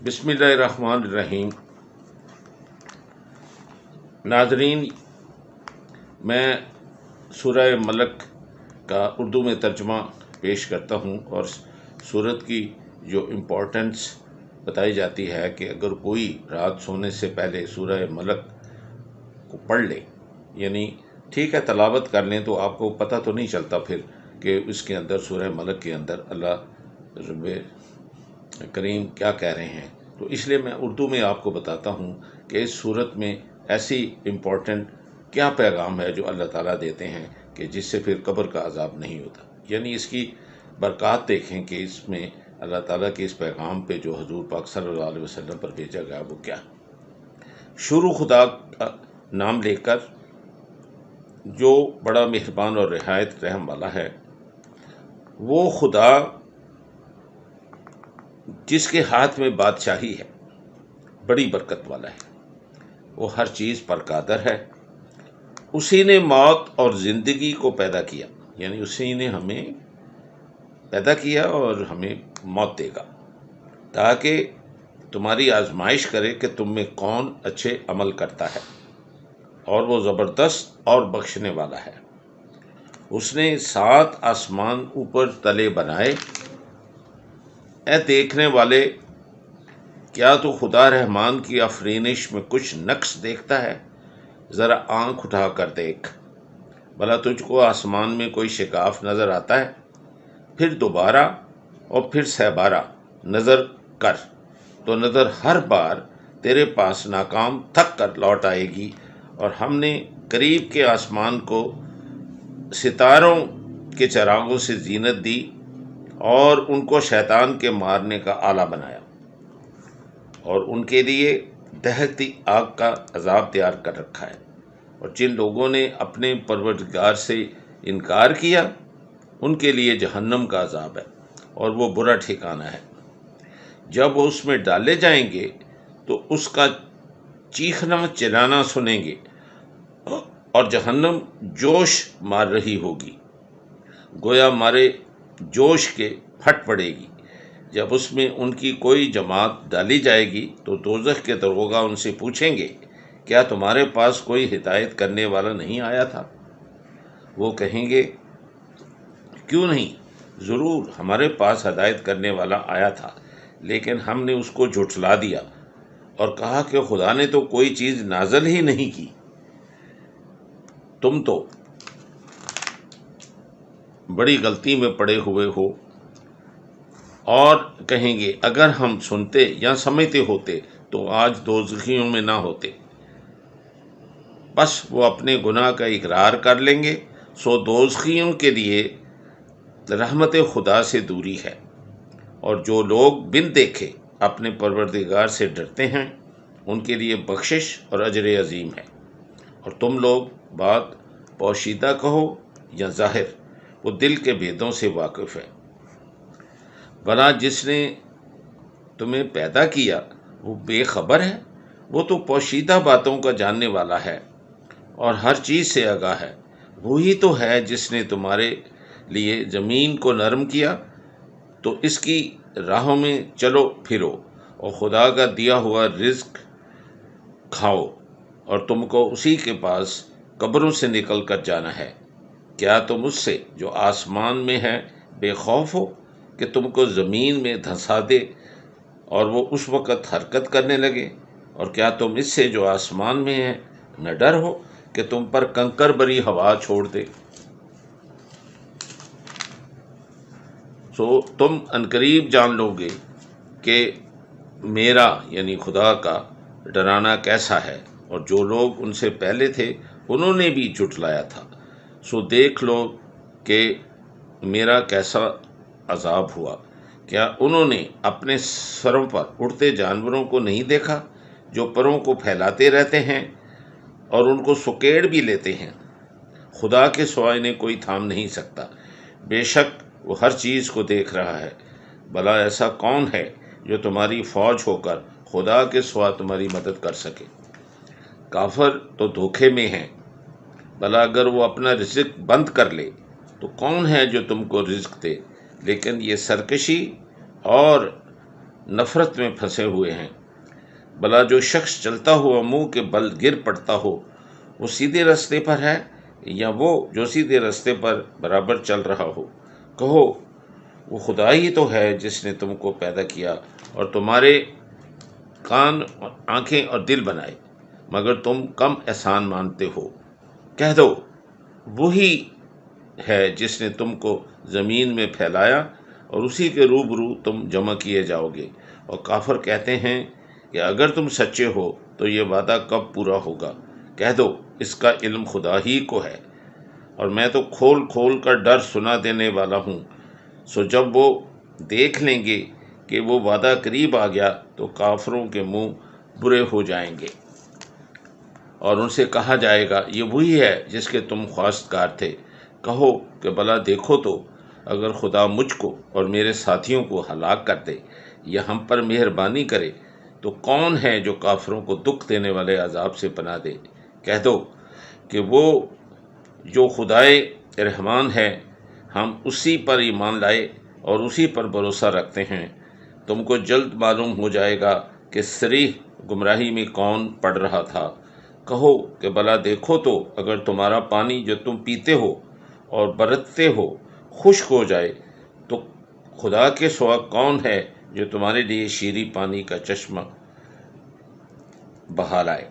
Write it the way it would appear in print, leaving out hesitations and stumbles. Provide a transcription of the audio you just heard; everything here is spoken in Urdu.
بسم اللہ الرحمن الرحیم۔ ناظرین، میں سورہ ملک کا اردو میں ترجمہ پیش کرتا ہوں، اور سورت کی جو امپورٹنس بتائی جاتی ہے کہ اگر کوئی رات سونے سے پہلے سورہ ملک کو پڑھ لے، یعنی ٹھیک ہے تلاوت کر لیں، تو آپ کو پتہ تو نہیں چلتا پھر کہ اس کے اندر سورہ ملک کے اندر اللہ رب کریم کیا کہہ رہے ہیں۔ تو اس لیے میں اردو میں آپ کو بتاتا ہوں کہ اس صورت میں ایسی امپورٹنٹ کیا پیغام ہے جو اللہ تعالیٰ دیتے ہیں کہ جس سے پھر قبر کا عذاب نہیں ہوتا۔ یعنی اس کی برکات دیکھیں کہ اس میں اللہ تعالیٰ کے اس پیغام پہ جو حضور پاک صلی اللہ علیہ وسلم پر بھیجا گیا وہ کیا۔ شروع خدا کا نام لے کر، جو بڑا مہربان اور نہایت رحم والا ہے، وہ خدا جس کے ہاتھ میں بادشاہی ہے، بڑی برکت والا ہے، وہ ہر چیز پر قادر ہے۔ اسی نے موت اور زندگی کو پیدا کیا، یعنی اسی نے ہمیں پیدا کیا اور ہمیں موت دے گا، تاکہ تمہاری آزمائش کرے کہ تم میں کون اچھے عمل کرتا ہے، اور وہ زبردست اور بخشنے والا ہے۔ اس نے 7 آسمان اوپر تلے بنائے۔ اے دیکھنے والے، کیا تو خدا رحمان کی آفرینش میں کچھ نقص دیکھتا ہے؟ ذرا آنکھ اٹھا کر دیکھ، بھلا تجھ کو آسمان میں کوئی شگاف نظر آتا ہے؟ پھر دوبارہ اور پھر 6 بارہ نظر کر، تو نظر ہر بار تیرے پاس ناکام تھک کر لوٹ آئے گی۔ اور ہم نے قریب کے آسمان کو ستاروں کے چراغوں سے زینت دی، اور ان کو شیطان کے مارنے کا آلہ بنایا، اور ان کے لیے دہتی آگ کا عذاب تیار کر رکھا ہے۔ اور جن لوگوں نے اپنے پروردگار سے انکار کیا، ان کے لیے جہنم کا عذاب ہے، اور وہ برا ٹھکانہ ہے۔ جب وہ اس میں ڈالے جائیں گے تو اس کا چیخنا چلانا سنیں گے، اور جہنم جوش مار رہی ہوگی، گویا مارے جوش کے پھٹ پڑے گی۔ جب اس میں ان کی کوئی جماعت ڈالی جائے گی تو دوزخ کے داروغہ ان سے پوچھیں گے، کیا تمہارے پاس کوئی ہدایت کرنے والا نہیں آیا تھا؟ وہ کہیں گے، کیوں نہیں، ضرور ہمارے پاس ہدایت کرنے والا آیا تھا، لیکن ہم نے اس کو جھٹلا دیا اور کہا کہ خدا نے تو کوئی چیز نازل ہی نہیں کی، تم تو بڑی غلطی میں پڑے ہوئے ہو۔ اور کہیں گے، اگر ہم سنتے یا سمجھتے ہوتے تو آج دوزخیوں میں نہ ہوتے۔ بس وہ اپنے گناہ کا اقرار کر لیں گے، سو دوزخیوں کے لیے رحمت خدا سے دوری ہے۔ اور جو لوگ بن دیکھے اپنے پروردگار سے ڈرتے ہیں، ان کے لیے بخشش اور اجر عظیم ہے۔ اور تم لوگ بات پوشیدہ کہو یا ظاہر، وہ دل کے بھیدوں سے واقف ہے۔ بھلا جس نے تمہیں پیدا کیا وہ بے خبر ہے؟ وہ تو پوشیدہ باتوں کا جاننے والا ہے اور ہر چیز سے آگاہ ہے۔ وہی تو ہے جس نے تمہارے لیے زمین کو نرم کیا، تو اس کی راہوں میں چلو پھرو، اور خدا کا دیا ہوا رزق کھاؤ، اور تم کو اسی کے پاس قبروں سے نکل کر جانا ہے۔ کیا تم اس سے جو آسمان میں ہے بے خوف ہو کہ تم کو زمین میں دھنسا دے اور وہ اس وقت حرکت کرنے لگے؟ اور کیا تم اس سے جو آسمان میں ہے نہ ڈر ہو کہ تم پر کنکر بری ہوا چھوڑ دے؟ سو تم عنقریب جان لو گے کہ میرا یعنی خدا کا ڈرانا کیسا ہے، اور جو لوگ ان سے پہلے تھے انہوں نے بھی جھٹلایا تھا۔ سو دیکھ لو کہ میرا کیسا عذاب ہوا۔ کیا انہوں نے اپنے سروں پر اڑتے جانوروں کو نہیں دیکھا جو پروں کو پھیلاتے رہتے ہیں اور ان کو سکیڑ بھی لیتے ہیں؟ خدا کے سوا انہیں کوئی تھام نہیں سکتا، بے شک وہ ہر چیز کو دیکھ رہا ہے۔ بھلا ایسا کون ہے جو تمہاری فوج ہو کر خدا کے سوا تمہاری مدد کر سکے؟ کافر تو دھوکے میں ہیں۔ بھلا اگر وہ اپنا رزق بند کر لے تو کون ہے جو تم کو رزق دے؟ لیکن یہ سرکشی اور نفرت میں پھنسے ہوئے ہیں۔ بھلا جو شخص چلتا ہوا منہ کے بل گر پڑتا ہو وہ سیدھے راستے پر ہے یا وہ جو سیدھے راستے پر برابر چل رہا ہو؟ کہو وہ خدا ہی تو ہے جس نے تم کو پیدا کیا اور تمہارے کان اور آنکھیں اور دل بنائے، مگر تم کم احسان مانتے ہو۔ کہہ دو وہی ہے جس نے تم کو زمین میں پھیلایا اور اسی کے روبرو تم جمع کیے جاؤ گے۔ اور کافر کہتے ہیں کہ اگر تم سچے ہو تو یہ وعدہ کب پورا ہوگا؟ کہہ دو اس کا علم خدا ہی کو ہے، اور میں تو کھول کھول کر ڈر سنا دینے والا ہوں۔ سو جب وہ دیکھ لیں گے کہ وہ وعدہ قریب آ گیا تو کافروں کے منہ برے ہو جائیں گے اور ان سے کہا جائے گا یہ وہی ہے جس کے تم خواستگار تھے۔ کہو کہ بھلا دیکھو تو اگر خدا مجھ کو اور میرے ساتھیوں کو ہلاک کر دے یا ہم پر مہربانی کرے تو کون ہے جو کافروں کو دکھ دینے والے عذاب سے پناہ دے؟ کہہ دو کہ وہ جو خدائے رحمان ہے ہم اسی پر ایمان لائے اور اسی پر بھروسہ رکھتے ہیں۔ تم کو جلد معلوم ہو جائے گا کہ صریح گمراہی میں کون پڑ رہا تھا۔ کہو کہ بھلا دیکھو تو اگر تمہارا پانی جو تم پیتے ہو اور برتتے ہو خشک ہو جائے تو خدا کے سوا کون ہے جو تمہارے لیے شیریں پانی کا چشمہ بہا لائے؟